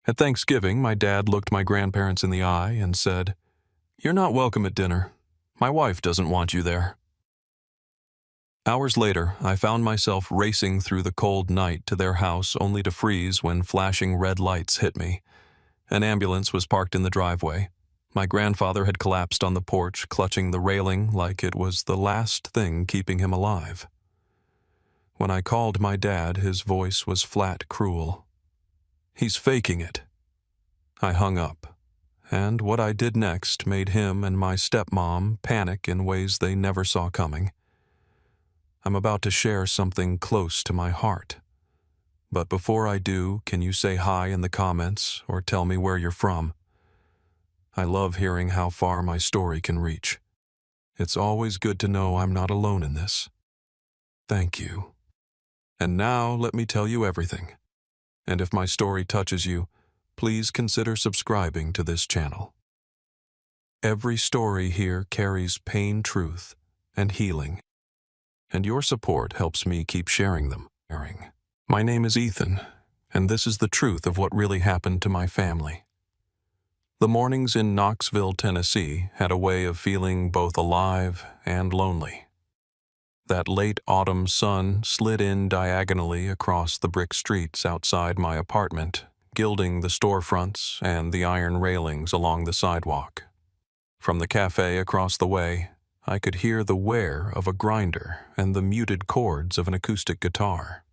At Thanksgiving, my dad looked my grandparents in the eye and said, "You're not welcome at dinner. My wife doesn't want you there." Hours later, I found myself racing through the cold night to their house only to freeze when flashing red lights hit me. An ambulance was parked in the driveway. My grandfather had collapsed on the porch, clutching the railing like it was the last thing keeping him alive. When I called my dad, his voice was flat cruel. "He's faking it." I hung up, and what I did next made him and my stepmom panic in ways they never saw coming. I'm about to share something close to my heart. But before I do, can you say hi in the comments or tell me where you're from? I love hearing how far my story can reach. It's always good to know I'm not alone in this. Thank you. And now let me tell you everything. And if my story touches you, please consider subscribing to this channel. Every story here carries pain, truth, and healing. And your support helps me keep sharing them. My name is Ethan, and this is the truth of what really happened to my family. The mornings in Knoxville, Tennessee, had a way of feeling both alive and lonely. That late autumn sun slid in diagonally across the brick streets outside my apartment, gilding the storefronts and the iron railings along the sidewalk. From the cafe across the way, I could hear the whir of a grinder and the muted chords of an acoustic guitar.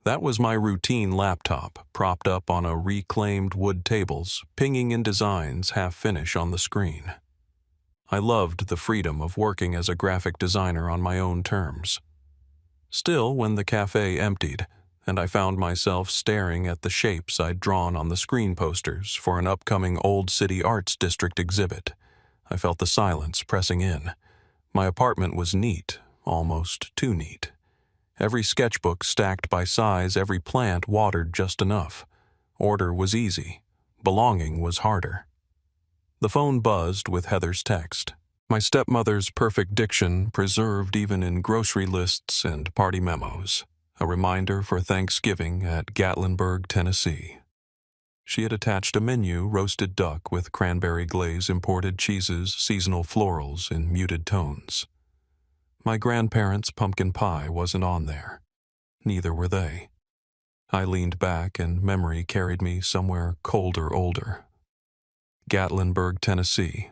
That was my routine laptop, propped up on a reclaimed wood tables, pinging in designs half-finish on the screen. I loved the freedom of working as a graphic designer on my own terms. Still, when the cafe emptied, and I found myself staring at the shapes I'd drawn on the screen posters for an upcoming Old City Arts District exhibit, I felt the silence pressing in. My apartment was neat, almost too neat. Every sketchbook stacked by size, every plant watered just enough. Order was easy. Belonging was harder. The phone buzzed with Heather's text. My stepmother's perfect diction preserved even in grocery lists and party memos. A reminder for Thanksgiving at Gatlinburg, Tennessee. She had attached a menu: roasted duck with cranberry glaze, imported cheeses, seasonal florals in muted tones. My grandparents' pumpkin pie wasn't on there. Neither were they. I leaned back and memory carried me somewhere colder, older. Gatlinburg, Tennessee.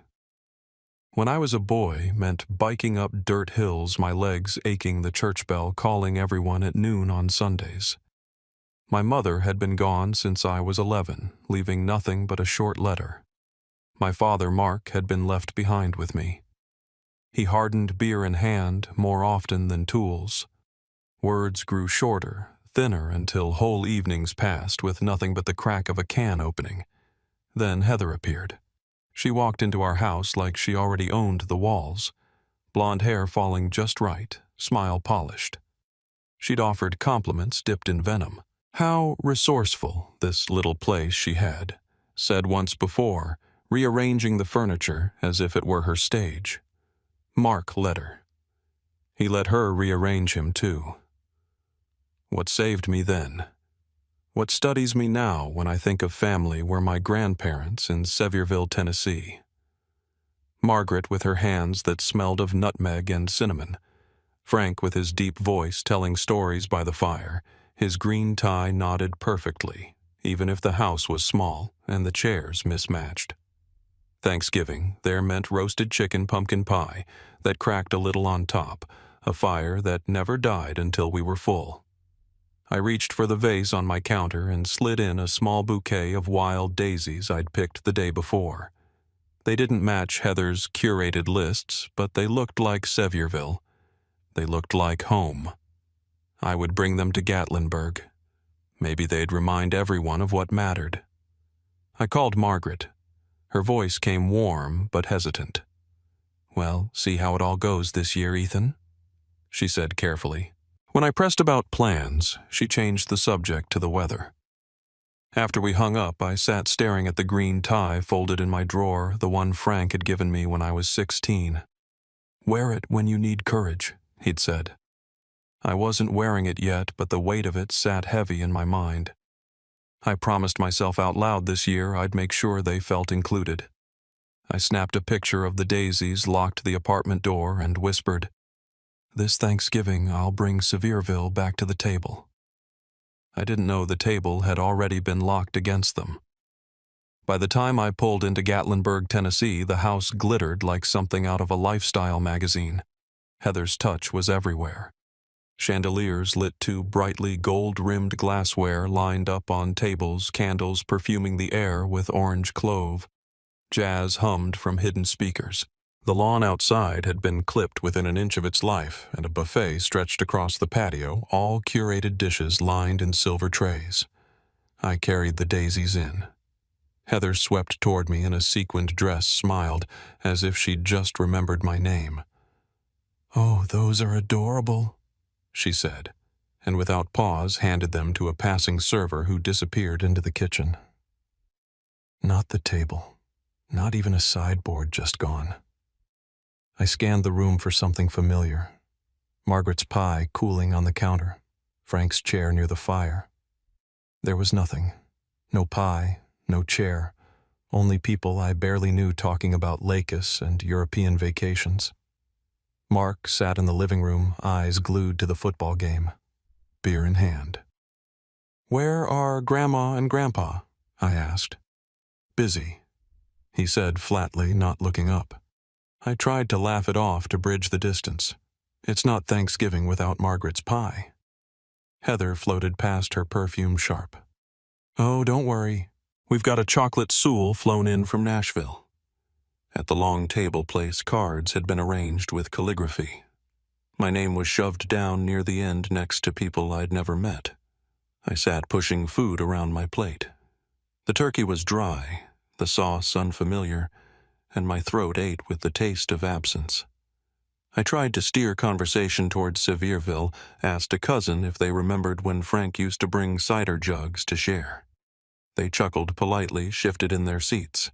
When I was a boy meant biking up dirt hills, my legs aching, the church bell calling everyone at noon on Sundays. My mother had been gone since I was 11, leaving nothing but a short letter. My father, Mark, had been left behind with me. He hardened beer in hand more often than tools. Words grew shorter, thinner, until whole evenings passed with nothing but the crack of a can opening. Then Heather appeared. She walked into our house like she already owned the walls, blonde hair falling just right, smile polished. She'd offered compliments dipped in venom. How resourceful this little place she had, said once before, rearranging the furniture as if it were her stage. Mark let her. He let her rearrange him too. What saved me then? What studies me now when I think of family were my grandparents in Sevierville, Tennessee. Margaret with her hands that smelled of nutmeg and cinnamon. Frank with his deep voice telling stories by the fire, his green tie knotted perfectly, even if the house was small and the chairs mismatched. Thanksgiving there meant roasted chicken pumpkin pie that cracked a little on top, a fire that never died until we were full. I reached for the vase on my counter and slid in a small bouquet of wild daisies I'd picked the day before. They didn't match Heather's curated lists, but they looked like Sevierville. They looked like home. I would bring them to Gatlinburg. Maybe they'd remind everyone of what mattered. I called Margaret. Her voice came warm but hesitant. "Well, see how it all goes this year, Ethan?" she said carefully. When I pressed about plans, she changed the subject to the weather. After we hung up, I sat staring at the green tie folded in my drawer, the one Frank had given me when I was 16. "Wear it when you need courage," he'd said. I wasn't wearing it yet, but the weight of it sat heavy in my mind. I promised myself out loud this year I'd make sure they felt included. I snapped a picture of the daisies, locked the apartment door, and whispered, "This Thanksgiving, I'll bring Sevierville back to the table." I didn't know the table had already been locked against them. By the time I pulled into Gatlinburg, Tennessee, the house glittered like something out of a lifestyle magazine. Heather's touch was everywhere. Chandeliers lit to brightly gold-rimmed glassware lined up on tables, candles perfuming the air with orange clove. Jazz hummed from hidden speakers. The lawn outside had been clipped within an inch of its life, and a buffet stretched across the patio, all curated dishes lined in silver trays. I carried the daisies in. Heather swept toward me in a sequined dress, smiled, as if she'd just remembered my name. "Oh, those are adorable," she said, and without pause handed them to a passing server who disappeared into the kitchen. Not the table. Not even a sideboard just gone. I scanned the room for something familiar. Margaret's pie cooling on the counter, Frank's chair near the fire. There was nothing. No pie, no chair, only people I barely knew talking about Lakes and European vacations. Mark sat in the living room, eyes glued to the football game, beer in hand. "Where are Grandma and Grandpa?" I asked. "Busy," he said flatly, not looking up. I tried to laugh it off to bridge the distance. It's not Thanksgiving without Margaret's pie. Heather floated past her perfume sharp. "Oh, don't worry. We've got a chocolate Soule flown in from Nashville." At the long table place, cards had been arranged with calligraphy. My name was shoved down near the end next to people I'd never met. I sat pushing food around my plate. The turkey was dry, the sauce unfamiliar, and my throat ate with the taste of absence. I tried to steer conversation towards Sevierville, asked a cousin if they remembered when Frank used to bring cider jugs to share. They chuckled politely, shifted in their seats.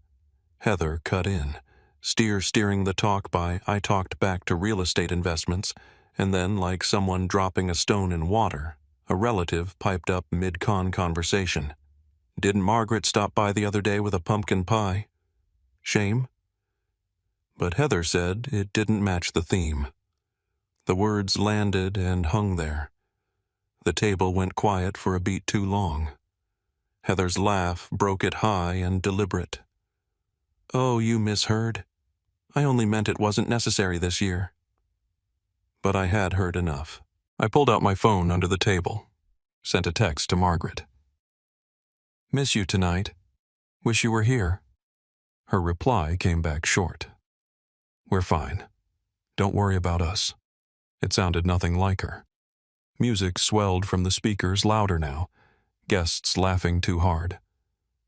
Heather cut in, steering the talk by I talked back to real estate investments, and then, like someone dropping a stone in water, a relative piped up mid-con conversation. "Didn't Margaret stop by the other day with a pumpkin pie? Shame?" But Heather said it didn't match the theme. The words landed and hung there. The table went quiet for a beat too long. Heather's laugh broke it high and deliberate. "Oh, you misheard. I only meant it wasn't necessary this year." But I had heard enough. I pulled out my phone under the table, sent a text to Margaret. "Miss you tonight. Wish you were here." Her reply came back short. "We're fine. Don't worry about us." It sounded nothing like her. Music swelled from the speakers louder now, guests laughing too hard.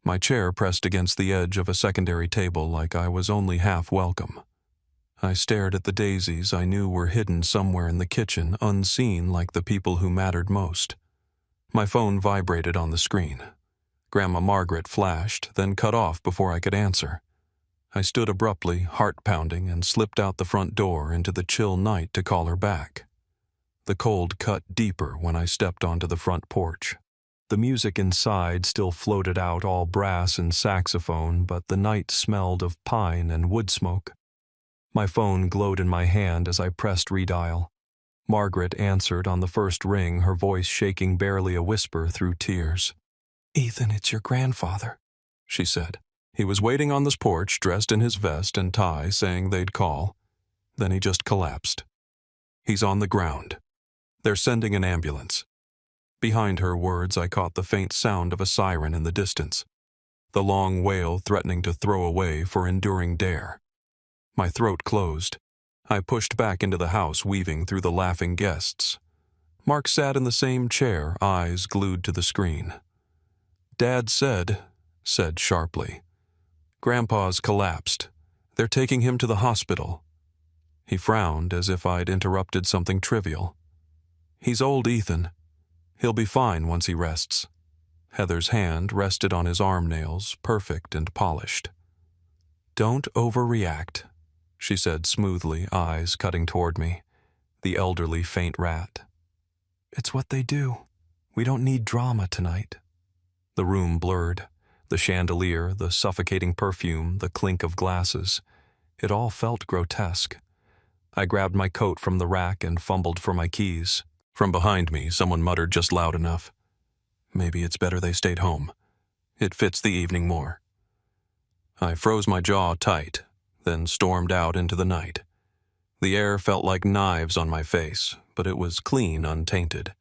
My chair pressed against the edge of a secondary table like I was only half welcome. I stared at the daisies I knew were hidden somewhere in the kitchen, unseen like the people who mattered most. My phone vibrated on the screen. Grandma Margaret flashed, then cut off before I could answer. I stood abruptly, heart pounding, and slipped out the front door into the chill night to call her back. The cold cut deeper when I stepped onto the front porch. The music inside still floated out all brass and saxophone, but the night smelled of pine and wood smoke. My phone glowed in my hand as I pressed redial. Margaret answered on the first ring, her voice shaking barely a whisper through tears. "Ethan, it's your grandfather," she said. He was waiting on the porch, dressed in his vest and tie, saying they'd call. Then he just collapsed. "He's on the ground. They're sending an ambulance." Behind her words, I caught the faint sound of a siren in the distance, the long wail threatening to throw away for enduring dare. My throat closed. I pushed back into the house, weaving through the laughing guests. Mark sat in the same chair, eyes glued to the screen. "Dad said sharply, 'Grandpa's collapsed. They're taking him to the hospital.'" He frowned as if I'd interrupted something trivial. "He's old, Ethan. He'll be fine once he rests." Heather's hand rested on his arm nails, perfect and polished. "Don't overreact," she said smoothly, eyes cutting toward me, the elderly faint rat. "It's what they do. We don't need drama tonight." The room blurred. The chandelier, the suffocating perfume, the clink of glasses. It all felt grotesque. I grabbed my coat from the rack and fumbled for my keys. From behind me, someone muttered just loud enough. Maybe it's better they stayed home. It fits the evening more. I froze my jaw tight, then stormed out into the night. The air felt like knives on my face, but it was clean, untainted.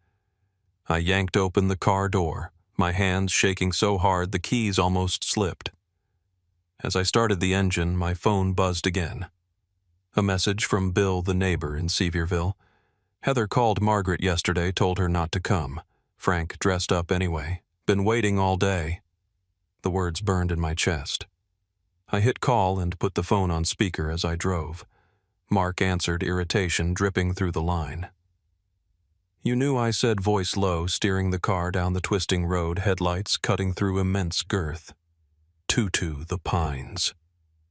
I yanked open the car door, my hands shaking so hard the keys almost slipped. As I started the engine, my phone buzzed again. A message from Bill, the neighbor in Sevierville. Heather called Margaret yesterday, told her not to come. Frank dressed up anyway. Been waiting all day. The words burned in my chest. I hit call and put the phone on speaker as I drove. Mark answered, irritation dripping through the line. You knew, I said, voice low, steering the car down the twisting road, headlights cutting through immense girth. Tutu, the Pines.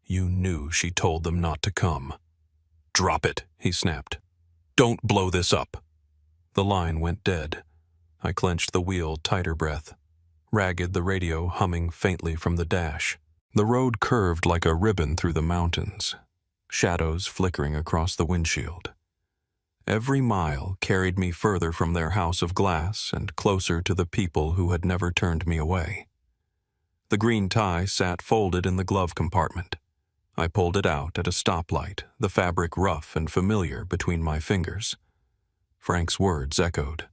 You knew she told them not to come. Drop it, he snapped. Don't blow this up. The line went dead. I clenched the wheel, tighter breath. Ragged, the radio humming faintly from the dash. The road curved like a ribbon through the mountains, shadows flickering across the windshield. Every mile carried me further from their house of glass and closer to the people who had never turned me away. The green tie sat folded in the glove compartment. I pulled it out at a stoplight, the fabric rough and familiar between my fingers. Frank's words echoed.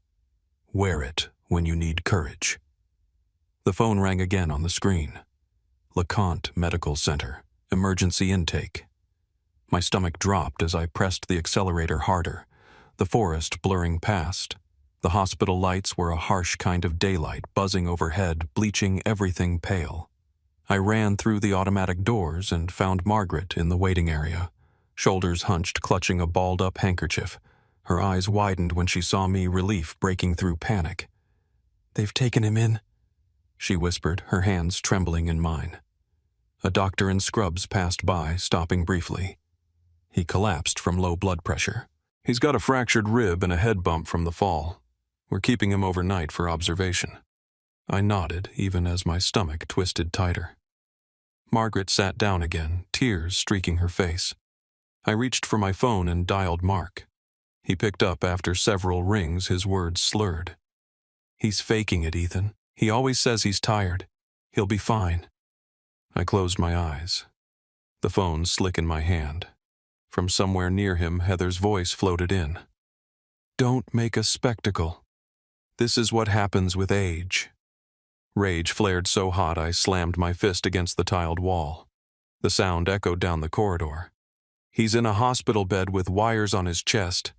Wear it when you need courage. The phone rang again on the screen. LeConte Medical Center, emergency intake. My stomach dropped as I pressed the accelerator harder, the forest blurring past. The hospital lights were a harsh kind of daylight buzzing overhead, bleaching everything pale. I ran through the automatic doors and found Margaret in the waiting area, shoulders hunched, clutching a balled-up handkerchief. Her eyes widened when she saw me, relief breaking through panic. They've taken him in, she whispered, her hands trembling in mine. A doctor in scrubs passed by, stopping briefly. He collapsed from low blood pressure. He's got a fractured rib and a head bump from the fall. We're keeping him overnight for observation. I nodded, even as my stomach twisted tighter. Margaret sat down again, tears streaking her face. I reached for my phone and dialed Mark. He picked up after several rings, his words slurred. He's faking it, Ethan. He always says he's tired. He'll be fine. I closed my eyes. The phone slick in my hand. From somewhere near him, Heather's voice floated in. Don't make a spectacle. This is what happens with age. Rage flared so hot I slammed my fist against the tiled wall. The sound echoed down the corridor. He's in a hospital bed with wires on his chest.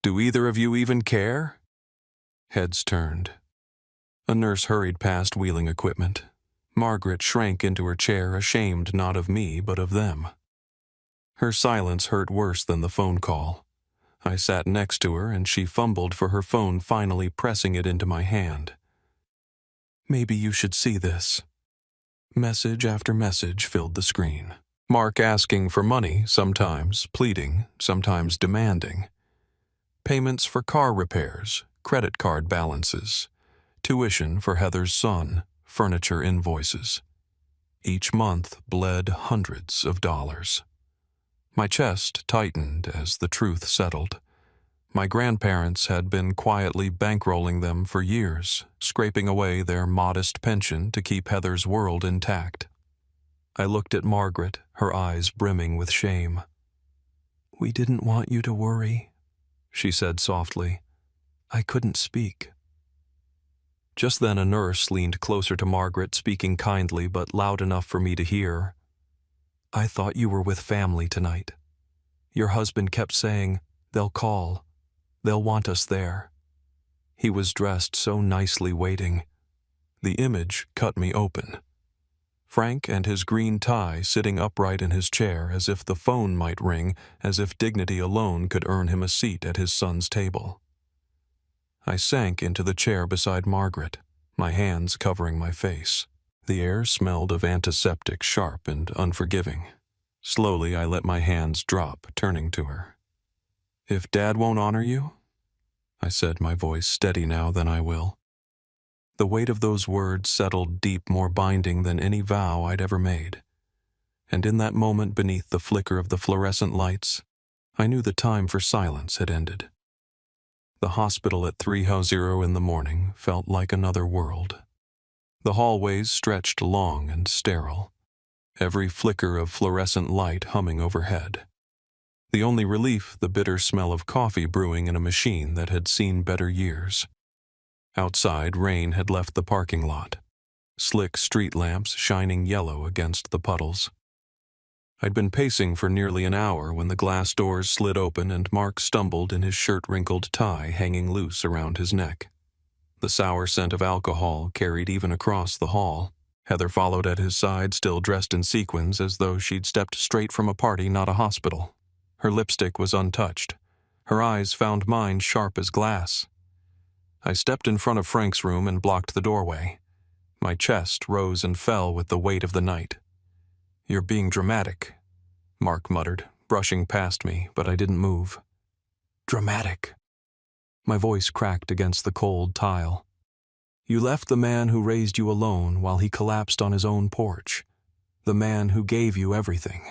Do either of you even care? Heads turned. A nurse hurried past wheeling equipment. Margaret shrank into her chair, ashamed not of me but of them. Her silence hurt worse than the phone call. I sat next to her and she fumbled for her phone, finally pressing it into my hand. Maybe you should see this. Message after message filled the screen. Mark asking for money, sometimes pleading, sometimes demanding. Payments for car repairs, credit card balances, tuition for Heather's son, furniture invoices. Each month bled hundreds of dollars. My chest tightened as the truth settled. My grandparents had been quietly bankrolling them for years, scraping away their modest pension to keep Heather's world intact. I looked at Margaret, her eyes brimming with shame. We didn't want you to worry, she said softly. I couldn't speak. Just then a nurse leaned closer to Margaret, speaking kindly but loud enough for me to hear. I thought you were with family tonight. Your husband kept saying, they'll call. They'll want us there. He was dressed so nicely waiting. The image cut me open. Frank and his green tie sitting upright in his chair as if the phone might ring, as if dignity alone could earn him a seat at his son's table. I sank into the chair beside Margaret, my hands covering my face. The air smelled of antiseptic, sharp and unforgiving. Slowly I let my hands drop, turning to her. If Dad won't honor you, I said, my voice steady now, then I will. The weight of those words settled deep, more binding than any vow I'd ever made. And in that moment, beneath the flicker of the fluorescent lights, I knew the time for silence had ended. The hospital at 3:00 in the morning felt like another world. The hallways stretched long and sterile, every flicker of fluorescent light humming overhead. The only relief, the bitter smell of coffee brewing in a machine that had seen better years. Outside, rain had left the parking lot, slick street lamps shining yellow against the puddles. I'd been pacing for nearly an hour when the glass doors slid open and Mark stumbled in his shirt-wrinkled tie hanging loose around his neck. The sour scent of alcohol carried even across the hall. Heather followed at his side, still dressed in sequins as though she'd stepped straight from a party, not a hospital. Her lipstick was untouched. Her eyes found mine sharp as glass. I stepped in front of Frank's room and blocked the doorway. My chest rose and fell with the weight of the night. "You're being dramatic," Mark muttered, brushing past me, but I didn't move. "Dramatic." My voice cracked against the cold tile. "You left the man who raised you alone while he collapsed on his own porch. The man who gave you everything."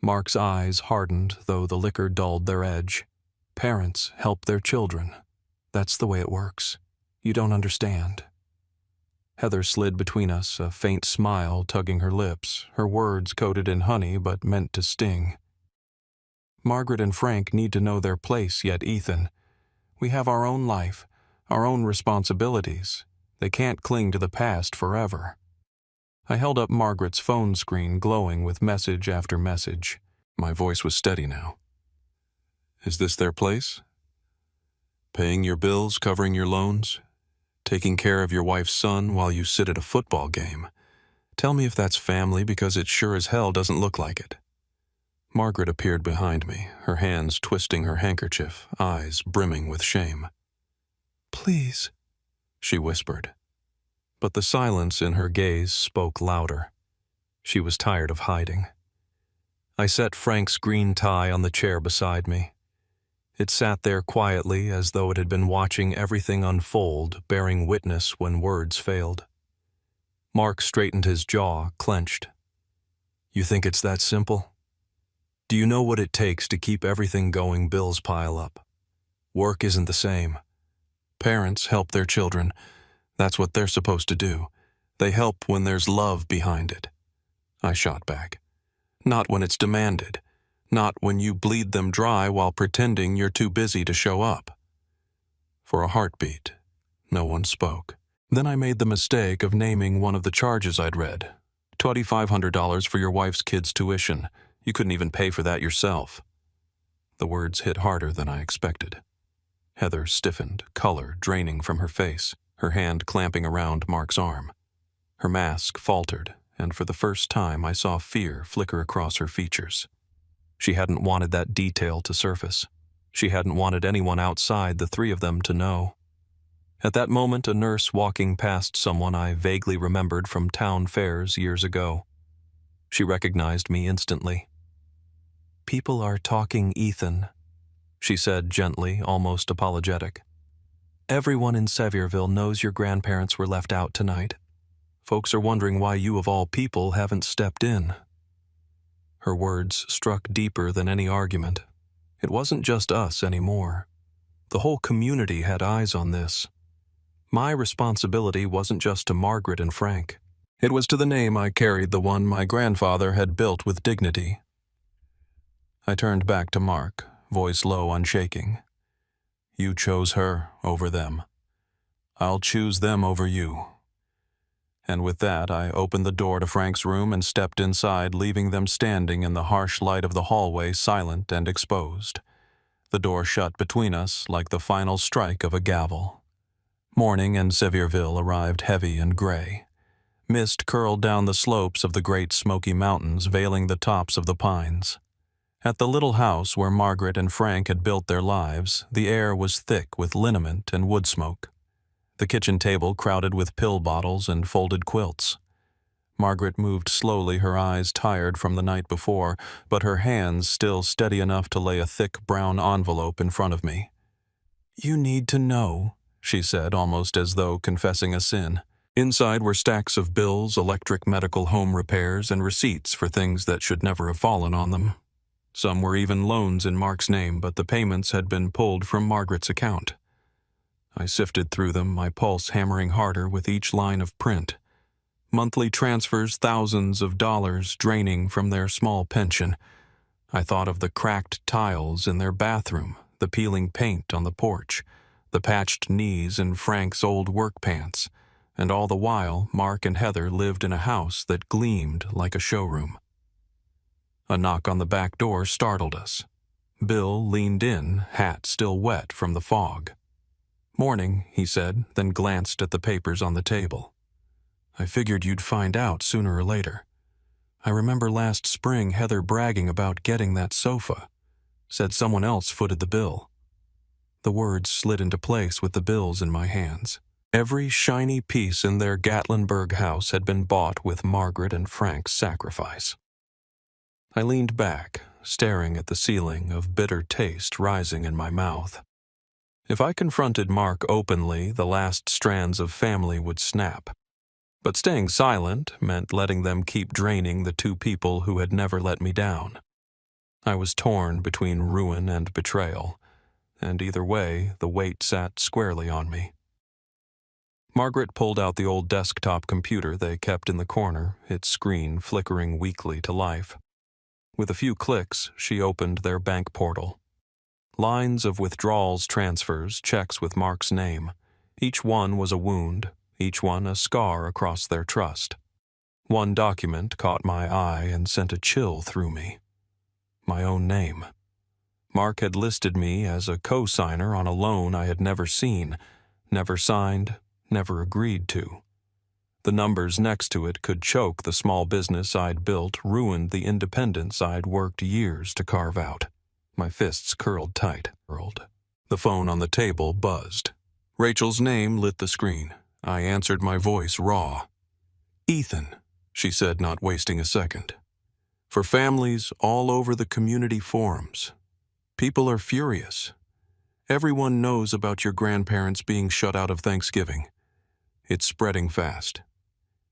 Mark's eyes hardened, though the liquor dulled their edge. "Parents help their children. That's the way it works. You don't understand." Heather slid between us, a faint smile tugging her lips, her words coated in honey but meant to sting. "Margaret and Frank need to know their place yet, Ethan. We have our own life, our own responsibilities. They can't cling to the past forever." I held up Margaret's phone screen, glowing with message after message. My voice was steady now. "Is this their place? Paying your bills, covering your loans? Taking care of your wife's son while you sit at a football game? Tell me if that's family, because it sure as hell doesn't look like it." Margaret appeared behind me, her hands twisting her handkerchief, eyes brimming with shame. "Please," she whispered. But the silence in her gaze spoke louder. She was tired of hiding. I set Frank's green tie on the chair beside me. It sat there quietly, as though it had been watching everything unfold, bearing witness when words failed. Mark straightened his jaw, clenched. "You think it's that simple? Do you know what it takes to keep everything going? Bills pile up. Work isn't the same. Parents help their children. That's what they're supposed to do. They help when there's love behind it." I shot back. "Not when it's demanded. Not when you bleed them dry while pretending you're too busy to show up." For a heartbeat, no one spoke. Then I made the mistake of naming one of the charges I'd read. $2,500 for your wife's kids' tuition. You couldn't even pay for that yourself. The words hit harder than I expected. Heather stiffened, color draining from her face, her hand clamping around Mark's arm. Her mask faltered, and for the first time I saw fear flicker across her features. She hadn't wanted that detail to surface. She hadn't wanted anyone outside the three of them to know. At that moment, a nurse walking past someone I vaguely remembered from town fairs years ago. She recognized me instantly. "People are talking, Ethan," she said gently, almost apologetic. "Everyone in Sevierville knows your grandparents were left out tonight. Folks are wondering why you of all people haven't stepped in." Her words struck deeper than any argument. It wasn't just us anymore. The whole community had eyes on this. My responsibility wasn't just to Margaret and Frank. It was to the name I carried, the one my grandfather had built with dignity. I turned back to Mark, voice low, unshaking. "You chose her over them. I'll choose them over you." And with that, I opened the door to Frank's room and stepped inside, leaving them standing in the harsh light of the hallway, silent and exposed. The door shut between us like the final strike of a gavel. Morning in Sevierville arrived heavy and gray. Mist curled down the slopes of the great Smoky Mountains, veiling the tops of the pines. At the little house where Margaret and Frank had built their lives, the air was thick with liniment and wood smoke. The kitchen table crowded with pill bottles and folded quilts. Margaret moved slowly, her eyes tired from the night before, but her hands still steady enough to lay a thick brown envelope in front of me. "You need to know," she said, almost as though confessing a sin. Inside were stacks of bills, electric, medical, home repairs, and receipts for things that should never have fallen on them. Some were even loans in Mark's name, but the payments had been pulled from Margaret's account. I sifted through them, my pulse hammering harder with each line of print. Monthly transfers, thousands of dollars draining from their small pension. I thought of the cracked tiles in their bathroom, the peeling paint on the porch, the patched knees in Frank's old work pants, and all the while Mark and Heather lived in a house that gleamed like a showroom. A knock on the back door startled us. Bill leaned in, hat still wet from the fog. "Morning," he said, then glanced at the papers on the table. "I figured you'd find out sooner or later. I remember last spring Heather bragging about getting that sofa. Said someone else footed the bill." The words slid into place with the bills in my hands. Every shiny piece in their Gatlinburg house had been bought with Margaret and Frank's sacrifice. I leaned back, staring at the ceiling of bitter taste rising in my mouth. If I confronted Mark openly, the last strands of family would snap. But staying silent meant letting them keep draining the two people who had never let me down. I was torn between ruin and betrayal, and either way, the weight sat squarely on me. Margaret pulled out the old desktop computer they kept in the corner, its screen flickering weakly to life. With a few clicks, she opened their bank portal. Lines of withdrawals, transfers, checks with Mark's name. Each one was a wound, each one a scar across their trust. One document caught my eye and sent a chill through me. My own name. Mark had listed me as a co-signer on a loan I had never seen, never signed, never agreed to. The numbers next to it could choke the small business I'd built, ruined the independence I'd worked years to carve out. My fists curled tight. The phone on the table buzzed. Rachel's name lit the screen. I answered, my voice raw. "Ethan," she said, not wasting a second. "For families all over the community forums. People are furious. Everyone knows about your grandparents being shut out of Thanksgiving. It's spreading fast.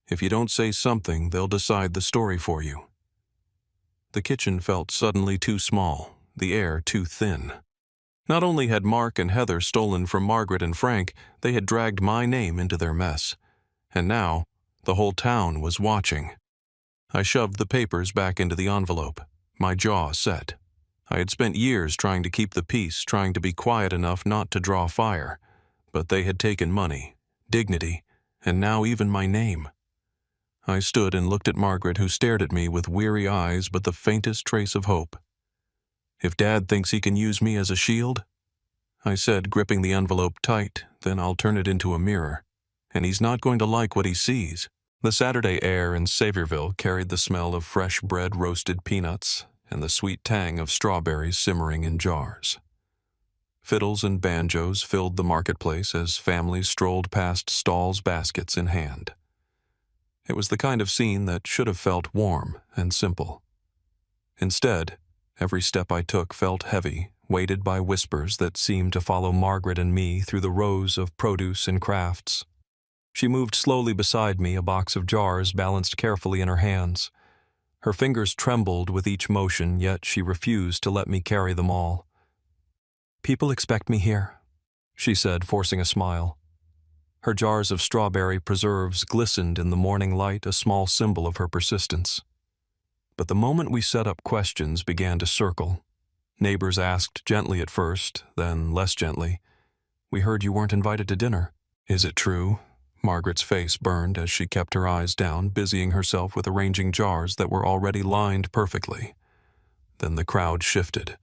If you don't say something, they'll decide the story for you." The kitchen felt suddenly too small, the air too thin. Not only had Mark and Heather stolen from Margaret and Frank, they had dragged my name into their mess. And now, the whole town was watching. I shoved the papers back into the envelope, my jaw set. I had spent years trying to keep the peace, trying to be quiet enough not to draw fire. But they had taken money, dignity, and now even my name. I stood and looked at Margaret, who stared at me with weary eyes but the faintest trace of hope. "If Dad thinks he can use me as a shield," I said, gripping the envelope tight, "then I'll turn it into a mirror. And he's not going to like what he sees." The Saturday air in Saviorville carried the smell of fresh bread, roasted peanuts, and the sweet tang of strawberries simmering in jars. Fiddles and banjos filled the marketplace as families strolled past stalls, baskets in hand. It was the kind of scene that should have felt warm and simple. Instead, every step I took felt heavy, weighted by whispers that seemed to follow Margaret and me through the rows of produce and crafts. She moved slowly beside me, a box of jars balanced carefully in her hands. Her fingers trembled with each motion, yet she refused to let me carry them all. "People expect me here," she said, forcing a smile. Her jars of strawberry preserves glistened in the morning light, a small symbol of her persistence. But the moment we set up, questions began to circle. Neighbors asked, gently at first, then less gently, "We heard you weren't invited to dinner. Is it true?" Margaret's face burned as she kept her eyes down, busying herself with arranging jars that were already lined perfectly. Then the crowd shifted.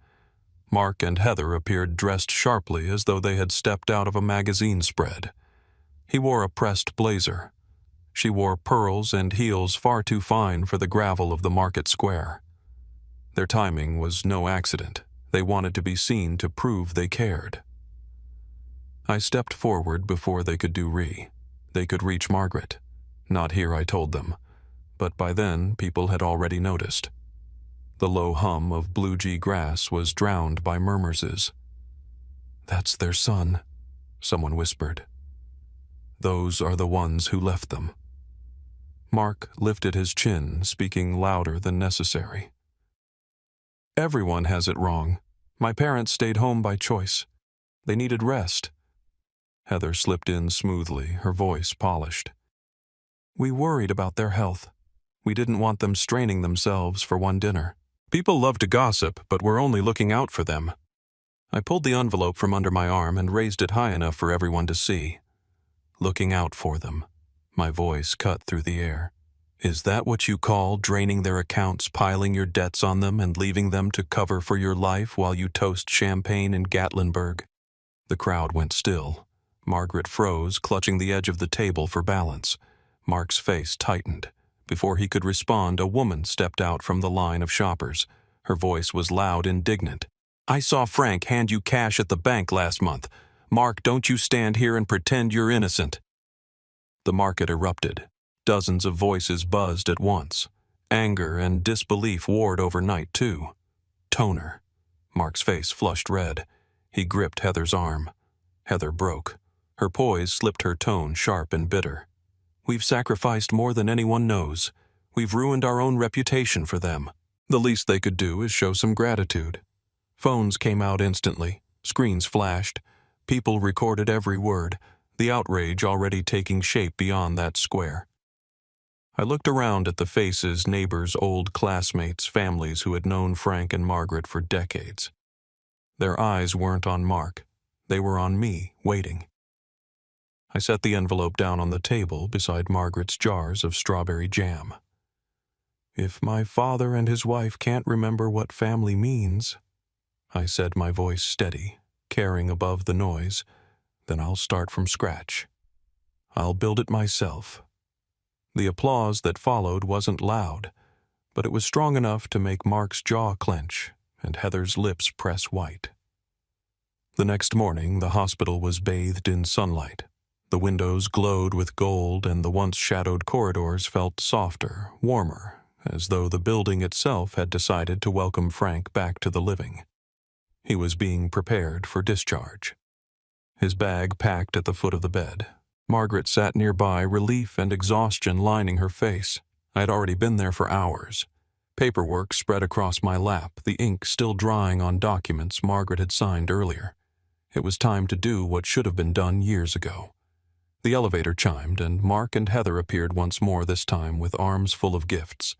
Mark and Heather appeared dressed sharply as though they had stepped out of a magazine spread. He wore a pressed blazer. She wore pearls and heels far too fine for the gravel of the market square. Their timing was no accident. They wanted to be seen to prove they cared. I stepped forward before they could do re. They could reach Margaret. Not here, I told them. But by then, people had already noticed. The low hum of blue-jay grass was drowned by murmurs. "That's their son," someone whispered. Those are the ones who left them. Mark lifted his chin, speaking louder than necessary. Everyone has it wrong. My parents stayed home by choice. They needed rest. Heather slipped in smoothly, her voice polished. We worried about their health. We didn't want them straining themselves for one dinner. People love to gossip, but we're only looking out for them. I pulled the envelope from under my arm and raised it high enough for everyone to see. Looking out for them. My voice cut through the air. Is that what you call draining their accounts, piling your debts on them, and leaving them to cover for your life while you toast champagne in Gatlinburg? The crowd went still. Margaret froze, clutching the edge of the table for balance. Mark's face tightened. Before he could respond, a woman stepped out from the line of shoppers. Her voice was loud, indignant. I saw Frank hand you cash at the bank last month. Mark, don't you stand here and pretend you're innocent. The market erupted. Dozens of voices buzzed at once. Anger and disbelief warred overnight, too. Toner. Mark's face flushed red. He gripped Heather's arm. Heather broke. Her poise slipped, her tone sharp and bitter. We've sacrificed more than anyone knows. We've ruined our own reputation for them. The least they could do is show some gratitude. Phones came out instantly. Screens flashed. People recorded every word, the outrage already taking shape beyond that square. I looked around at the faces, neighbors, old classmates, families who had known Frank and Margaret for decades. Their eyes weren't on Mark. They were on me, waiting. I set the envelope down on the table beside Margaret's jars of strawberry jam. If my father and his wife can't remember what family means, I said, my voice steady, caring above the noise, then I'll start from scratch. I'll build it myself. The applause that followed wasn't loud, but it was strong enough to make Mark's jaw clench and Heather's lips press white. The next morning, the hospital was bathed in sunlight. The windows glowed with gold, and the once shadowed corridors felt softer, warmer, as though the building itself had decided to welcome Frank back to the living. He was being prepared for discharge. His bag packed at the foot of the bed. Margaret sat nearby, relief and exhaustion lining her face. I had already been there for hours. Paperwork spread across my lap, the ink still drying on documents Margaret had signed earlier. It was time to do what should have been done years ago. The elevator chimed, and Mark and Heather appeared once more, this time with arms full of gifts.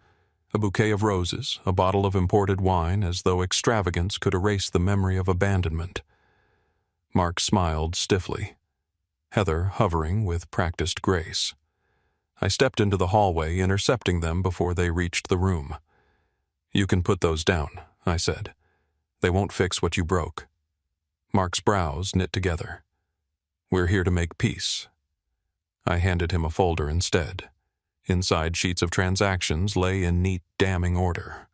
A bouquet of roses, a bottle of imported wine, as though extravagance could erase the memory of abandonment. Mark smiled stiffly. Heather hovering with practiced grace. I stepped into the hallway, intercepting them before they reached the room. You can put those down, I said. They won't fix what you broke. Mark's brows knit together. We're here to make peace. I handed him a folder instead. Inside, sheets of transactions lay in neat, damning order.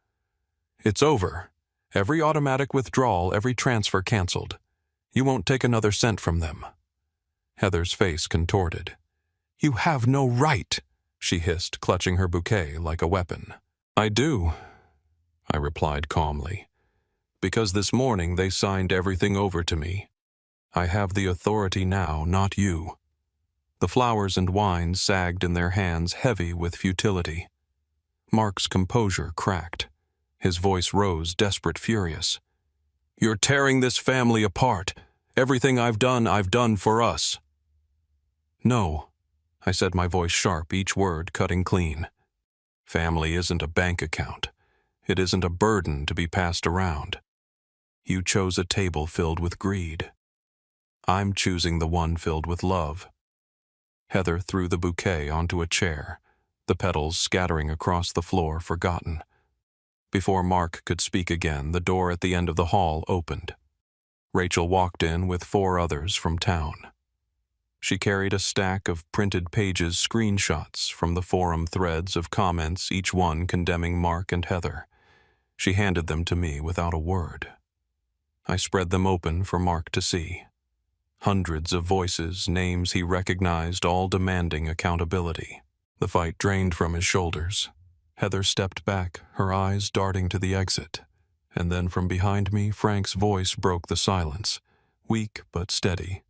It's over. Every automatic withdrawal, every transfer canceled. You won't take another cent from them. Heather's face contorted. You have no right, she hissed, clutching her bouquet like a weapon. I do, I replied calmly. Because this morning they signed everything over to me. I have the authority now, not you. The flowers and wine sagged in their hands, heavy with futility. Mark's composure cracked. His voice rose, desperate, furious. You're tearing this family apart. Everything I've done for us. No, I said, my voice sharp, each word cutting clean. Family isn't a bank account. It isn't a burden to be passed around. You chose a table filled with greed. I'm choosing the one filled with love. Heather threw the bouquet onto a chair, the petals scattering across the floor, forgotten. Before Mark could speak again, the door at the end of the hall opened. Rachel walked in with 4 others from town. She carried a stack of printed pages, screenshots from the forum threads of comments, each one condemning Mark and Heather. She handed them to me without a word. I spread them open for Mark to see. Hundreds of voices, names he recognized, all demanding accountability. The fight drained from his shoulders. Heather stepped back, her eyes darting to the exit. And then from behind me, Frank's voice broke the silence, weak but steady.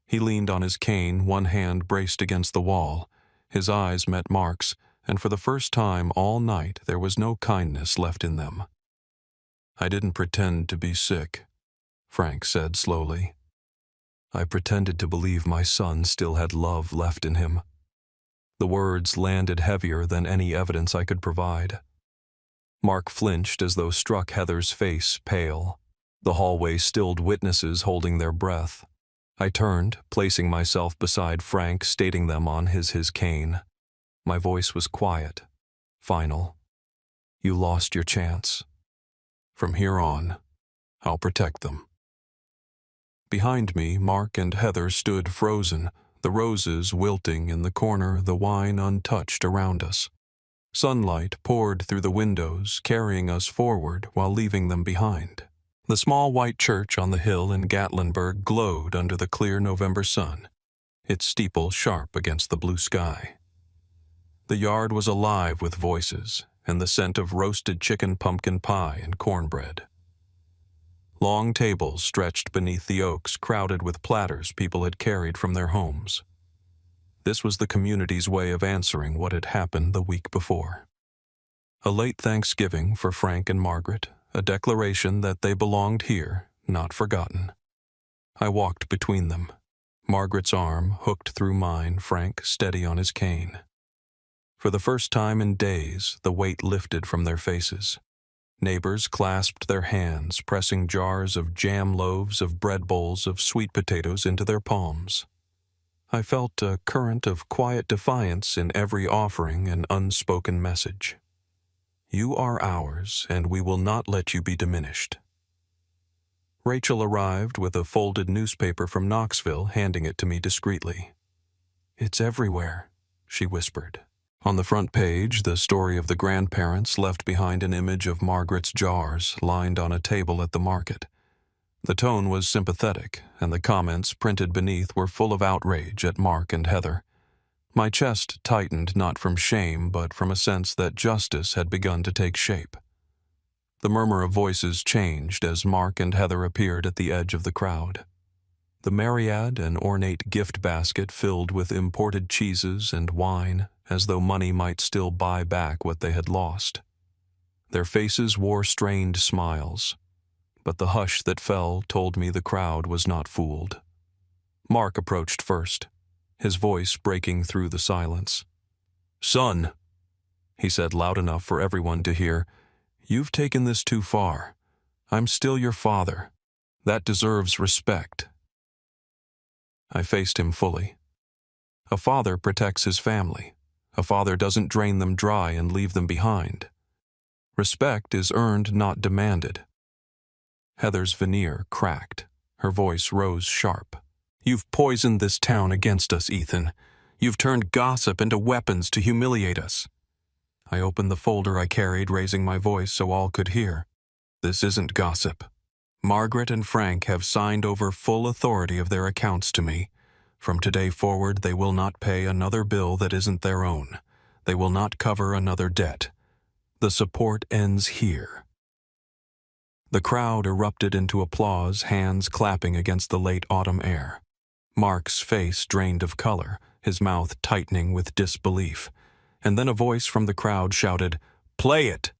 He leaned on his cane, one hand braced against the wall. His eyes met Mark's, and for the first time all night there was no kindness left in them. "I didn't pretend to be sick," Frank said slowly. "I pretended to believe my son still had love left in him." The words landed heavier than any evidence I could provide. Mark flinched as though struck, Heather's face pale. The hallway stilled witnesses holding their breath. I turned, placing myself beside Frank, stating them on his cane. My voice was quiet, final. "You lost your chance. From here on, I'll protect them." Behind me, Mark and Heather stood frozen, the roses wilting in the corner, the wine untouched around us. Sunlight poured through the windows, carrying us forward while leaving them behind. The small white church on the hill in Gatlinburg glowed under the clear November sun, its steeple sharp against the blue sky. The yard was alive with voices and the scent of roasted chicken, pumpkin pie, and cornbread. Long tables stretched beneath the oaks, crowded with platters people had carried from their homes. This was the community's way of answering what had happened the week before. A late Thanksgiving for Frank and Margaret, a declaration that they belonged here, not forgotten. I walked between them, Margaret's arm hooked through mine, Frank steady on his cane. For the first time in days, the weight lifted from their faces. Neighbors clasped their hands, pressing jars of jam loaves, of bread bowls, of sweet potatoes into their palms. I felt a current of quiet defiance in every offering and unspoken message. You are ours, and we will not let you be diminished. Rachel arrived with a folded newspaper from Knoxville, handing it to me discreetly. "It's everywhere," she whispered. On the front page, the story of the grandparents left behind an image of Margaret's jars lined on a table at the market. The tone was sympathetic, and the comments printed beneath were full of outrage at Mark and Heather. My chest tightened not from shame, but from a sense that justice had begun to take shape. The murmur of voices changed as Mark and Heather appeared at the edge of the crowd. The myriad, an ornate gift basket filled with imported cheeses and wine, as though money might still buy back what they had lost. Their faces wore strained smiles, but the hush that fell told me the crowd was not fooled. Mark approached first, his voice breaking through the silence. "Son," he said loud enough for everyone to hear, "you've taken this too far. I'm still your father. That deserves respect." I faced him fully. A father protects his family. A father doesn't drain them dry and leave them behind. Respect is earned, not demanded. Heather's veneer cracked. Her voice rose sharp. "You've poisoned this town against us, Ethan. You've turned gossip into weapons to humiliate us." I opened the folder I carried, raising my voice so all could hear. "This isn't gossip. Margaret and Frank have signed over full authority of their accounts to me. From today forward, they will not pay another bill that isn't their own. They will not cover another debt. The support ends here." The crowd erupted into applause, hands clapping against the late autumn air. Mark's face drained of color, his mouth tightening with disbelief. And then a voice from the crowd shouted, "Play it!"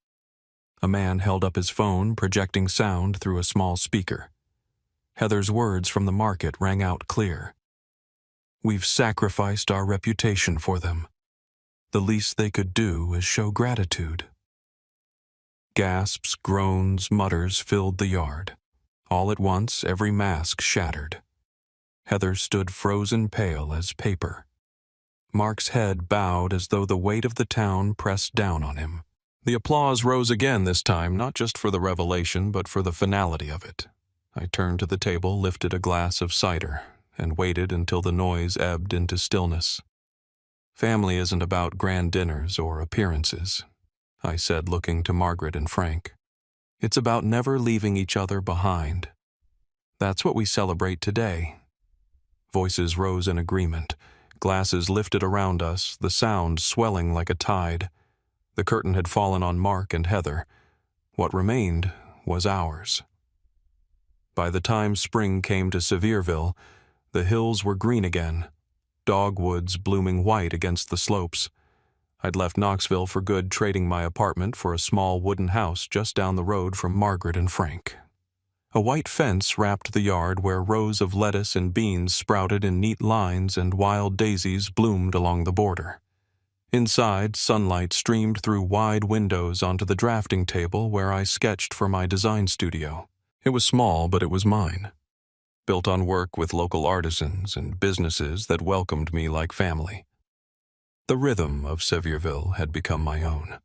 A man held up his phone, projecting sound through a small speaker. Heather's words from the market rang out clear. "We've sacrificed our reputation for them. The least they could do is show gratitude." Gasps, groans, mutters filled the yard. All at once, every mask shattered. Heather stood frozen pale as paper. Mark's head bowed as though the weight of the town pressed down on him. The applause rose again this time, not just for the revelation, but for the finality of it. I turned to the table, lifted a glass of cider, and waited until the noise ebbed into stillness. "Family isn't about grand dinners or appearances," I said, looking to Margaret and Frank. "It's about never leaving each other behind. That's what we celebrate today." Voices rose in agreement. Glasses lifted around us, the sound swelling like a tide. The curtain had fallen on Mark and Heather. What remained was ours. By the time spring came to Sevierville, The hills were green again, dogwoods blooming white against the slopes. I'd left Knoxville for good, trading my apartment for a small wooden house just down the road from Margaret and Frank. A white fence wrapped the yard where rows of lettuce and beans sprouted in neat lines and wild daisies bloomed along the border. Inside, sunlight streamed through wide windows onto the drafting table where I sketched for my design studio. It was small, but it was mine, built on work with local artisans and businesses that welcomed me like family. The rhythm of Sevierville had become my own.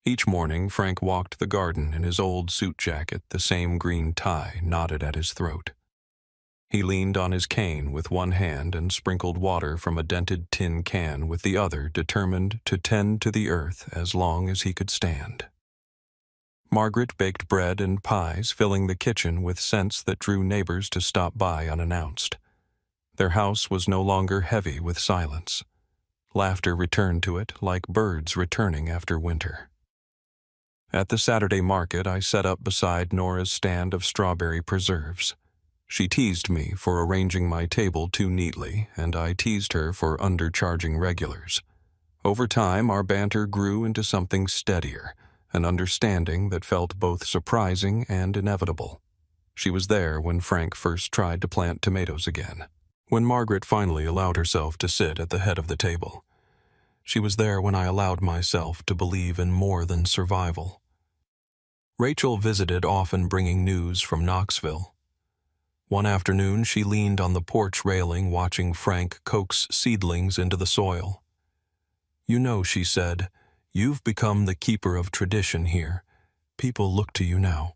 Each morning, Frank walked the garden in his old suit jacket, the same green tie knotted at his throat. He leaned on his cane with one hand and sprinkled water from a dented tin can with the other, determined to tend to the earth as long as he could stand. Margaret baked bread and pies, filling the kitchen with scents that drew neighbors to stop by unannounced. Their house was no longer heavy with silence. Laughter returned to it like birds returning after winter. At the Saturday market, I sat up beside Nora's stand of strawberry preserves. She teased me for arranging my table too neatly, and I teased her for undercharging regulars. Over time, our banter grew into something steadier, an understanding that felt both surprising and inevitable. She was there when Frank first tried to plant tomatoes again, when Margaret finally allowed herself to sit at the head of the table. She was there when I allowed myself to believe in more than survival. Rachel visited, often bringing news from Knoxville. One afternoon, she leaned on the porch railing watching Frank coax seedlings into the soil. "You know," she said, "you've become the keeper of tradition here. People look to you now."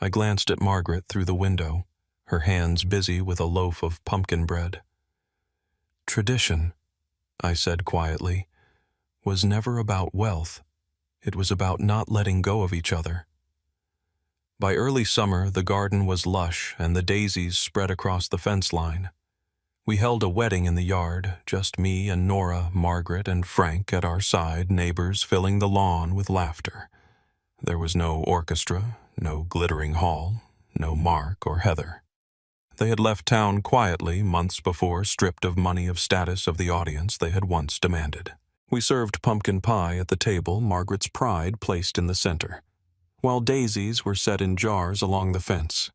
I glanced at Margaret through the window, her hands busy with a loaf of pumpkin bread. "Tradition," I said quietly, "was never about wealth. It was about not letting go of each other." By early summer, the garden was lush and the daisies spread across the fence line. We held a wedding in the yard, just me and Nora, Margaret, and Frank at our side, neighbors filling the lawn with laughter. There was no orchestra, no glittering hall, no Mark or Heather. They had left town quietly months before, stripped of money of status of the audience they had once demanded. We served pumpkin pie at the table, Margaret's pride placed in the center, while daisies were set in jars along the fence.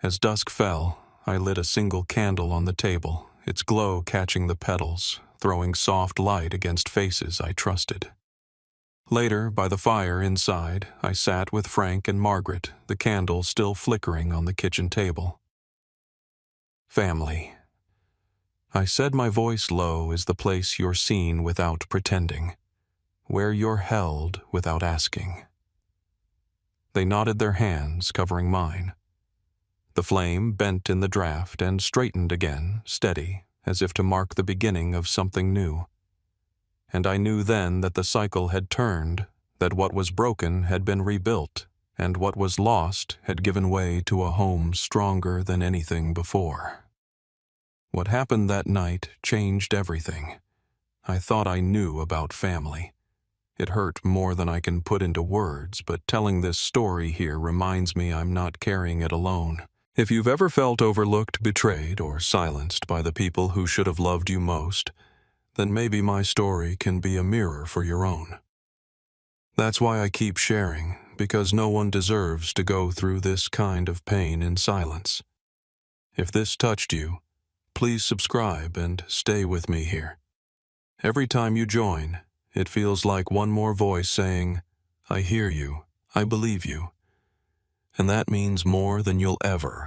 As dusk fell, I lit a single candle on the table, its glow catching the petals, throwing soft light against faces I trusted. Later, by the fire inside, I sat with Frank and Margaret, the candle still flickering on the kitchen table. Family. I said, my voice low, is the place you're seen without pretending, where you're held without asking. They nodded their hands, covering mine. The flame bent in the draft and straightened again, steady, as if to mark the beginning of something new. And I knew then that the cycle had turned, that what was broken had been rebuilt, and what was lost had given way to a home stronger than anything before. What happened that night changed everything. I thought I knew about family. It hurt more than I can put into words, but telling this story here reminds me I'm not carrying it alone. If you've ever felt overlooked, betrayed, or silenced by the people who should have loved you most, then maybe my story can be a mirror for your own. That's why I keep sharing, because no one deserves to go through this kind of pain in silence. If this touched you, please subscribe and stay with me here. Every time you join, it feels like one more voice saying, "I hear you, I believe you." And that means more than you'll ever